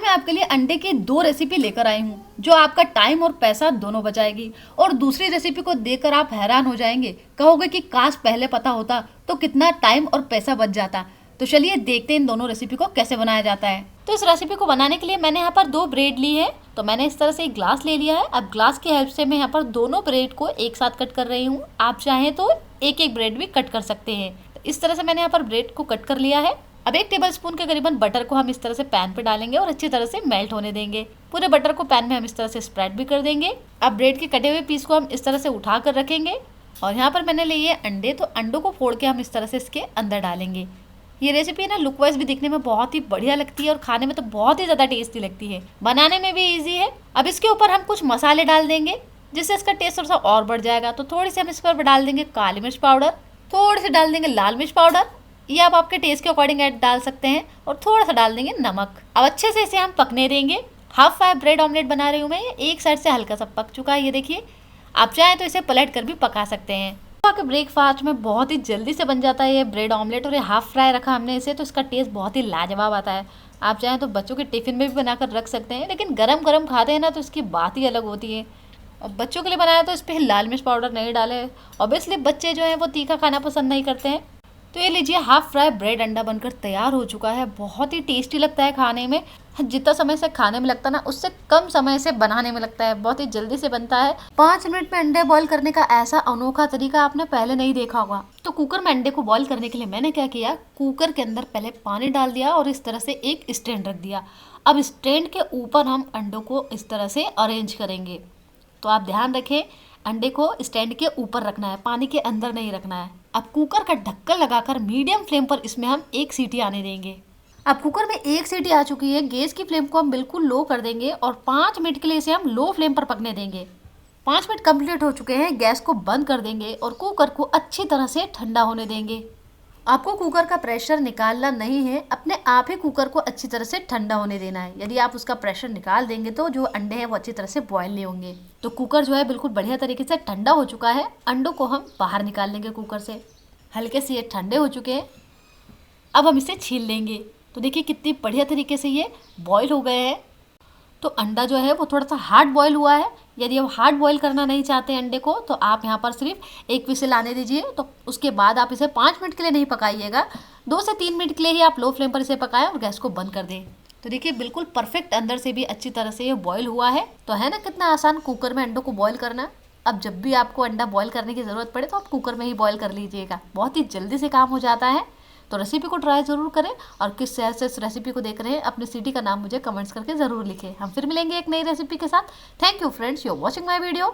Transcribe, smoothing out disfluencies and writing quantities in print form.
मैं आपके लिए अंडे की 2 रेसिपी लेकर आई हूँ जो आपका टाइम और पैसा दोनों बचाएगी। और दूसरी रेसिपी को देखकर आप हैरान हो जाएंगे, कहोगे कि काश पहले पता होता तो कितना टाइम और पैसा बच जाता। तो चलिए देखते हैं इन दोनों रेसिपी को कैसे बनाया जाता है। तो इस रेसिपी को बनाने के लिए मैंने यहाँ पर 2 ब्रेड ली है। तो मैंने इस तरह से एक ग्लास ले लिया है। अब ग्लास की हेल्प से मैं यहाँ पर दोनों ब्रेड को एक साथ कट कर रही हूँ। आप चाहें तो एक एक ब्रेड भी कट कर सकते हैं। तो इस तरह से मैंने यहाँ पर ब्रेड को कट कर लिया है। अब 1 टेबलस्पून के करीबन बटर को हम इस तरह से पैन पे डालेंगे और अच्छी तरह से मेल्ट होने देंगे। पूरे बटर को पैन में हम इस तरह से स्प्रेड भी कर देंगे। अब ब्रेड के कटे हुए पीस को हम इस तरह से उठा कर रखेंगे और यहाँ पर मैंने लिए अंडे, तो अंडों को फोड़ के हम इस तरह से इसके अंदर डालेंगे। ये रेसिपी ना लुक वाइज भी दिखने में बहुत ही बढ़िया लगती है और खाने में तो बहुत ही ज़्यादा टेस्टी लगती है। बनाने में भी ईजी है। अब इसके ऊपर हम कुछ मसाले डाल देंगे जिससे इसका टेस्ट थोड़ा सा और बढ़ जाएगा। तो थोड़ी सी हम इस पर डाल देंगे काली मिर्च पाउडर, थोड़ी सी डाल देंगे लाल मिर्च पाउडर, ये आप आपके टेस्ट के अकॉर्डिंग ऐड डाल सकते हैं, और थोड़ा सा डाल देंगे नमक। अब अच्छे से इसे हम पकने देंगे। हाफ फ्राई ब्रेड ऑमलेट बना रही हूँ मैं। एक साइड से हल्का सा पक चुका है, ये देखिए। आप चाहें तो इसे पलट कर भी पका सकते हैं। के ब्रेकफास्ट में बहुत ही जल्दी से बन जाता है ये ब्रेड ऑमलेट, और ये हाफ फ्राई रखा हमने इसे, तो इसका टेस्ट बहुत ही लाजवाब आता है। आप चाहें तो बच्चों के टिफिन में भी बनाकर रख सकते हैं, लेकिन गरम गरम खाते हैं ना तो इसकी बात ही अलग होती है। और बच्चों के लिए बनाया तो इस पर लाल मिर्च पाउडर नहीं डाले। ऑब्वियसली बच्चे जो हैं वो तीखा खाना पसंद नहीं करते हैं। तो ये लीजिए, हाफ फ्राई ब्रेड अंडा बनकर तैयार हो चुका है। बहुत ही टेस्टी लगता है खाने में। जितना समय से खाने में लगता है ना, उससे कम समय से बनाने में लगता है। बहुत ही जल्दी से बनता है। 5 मिनट में अंडे बॉईल करने का ऐसा अनोखा तरीका आपने पहले नहीं देखा होगा। तो कुकर में अंडे को बॉईल करने के लिए मैंने क्या किया, कुकर के अंदर पहले पानी डाल दिया और इस तरह से एक स्टैंड रख दिया। अब स्टैंड के ऊपर हम अंडों को इस तरह से अरेंज करेंगे। तो आप ध्यान रखें, अंडे को स्टैंड के ऊपर रखना है, पानी के अंदर नहीं रखना है। अब कुकर का ढक्कन लगाकर मीडियम फ्लेम पर इसमें हम 1 सीटी आने देंगे। अब कुकर में 1 सीटी आ चुकी है। गैस की फ्लेम को हम बिल्कुल लो कर देंगे और 5 मिनट के लिए इसे हम लो फ्लेम पर पकने देंगे। 5 मिनट कंप्लीट हो चुके हैं। गैस को बंद कर देंगे और कुकर को अच्छी तरह से ठंडा होने देंगे। आपको कुकर का प्रेशर निकालना नहीं है, अपने आप ही कुकर को अच्छी तरह से ठंडा होने देना है। यदि आप उसका प्रेशर निकाल देंगे तो जो अंडे हैं वो अच्छी तरह से बॉयल नहीं होंगे। तो कुकर जो है बिल्कुल बढ़िया तरीके से ठंडा हो चुका है। अंडों को हम बाहर निकाल लेंगे कुकर से। हल्के से ये ठंडे हो चुके हैं। अब हम इसे छील लेंगे। तो देखिए कितनी बढ़िया तरीके से ये बॉयल हो गए हैं। तो अंडा जो है वो थोड़ा सा हार्ड बॉयल हुआ है। यदि आप हार्ड बॉयल करना नहीं चाहते अंडे को, तो आप यहाँ पर सिर्फ 1 विसिल आने दीजिए। तो उसके बाद आप इसे 5 मिनट के लिए नहीं पकाइएगा, 2 से 3 मिनट के लिए ही आप लो फ्लेम पर इसे पकाएं और गैस को बंद कर दें। तो देखिए बिल्कुल परफेक्ट अंदर से भी अच्छी तरह से ये बॉयल हुआ है। तो है ना कितना आसान कुकर में अंडों को बॉयल करना। अब जब भी आपको अंडा बॉयल करने की ज़रूरत पड़े तो आप कुकर में ही बॉयल कर लीजिएगा, बहुत ही जल्दी से काम हो जाता है। तो रेसिपी को ट्राई ज़रूर करें, और किस शहर से इस रेसिपी को देख रहे हैं अपनी सिटी का नाम मुझे कमेंट्स करके ज़रूर लिखें। हम फिर मिलेंगे एक नई रेसिपी के साथ। Thank you friends, you are watching my video.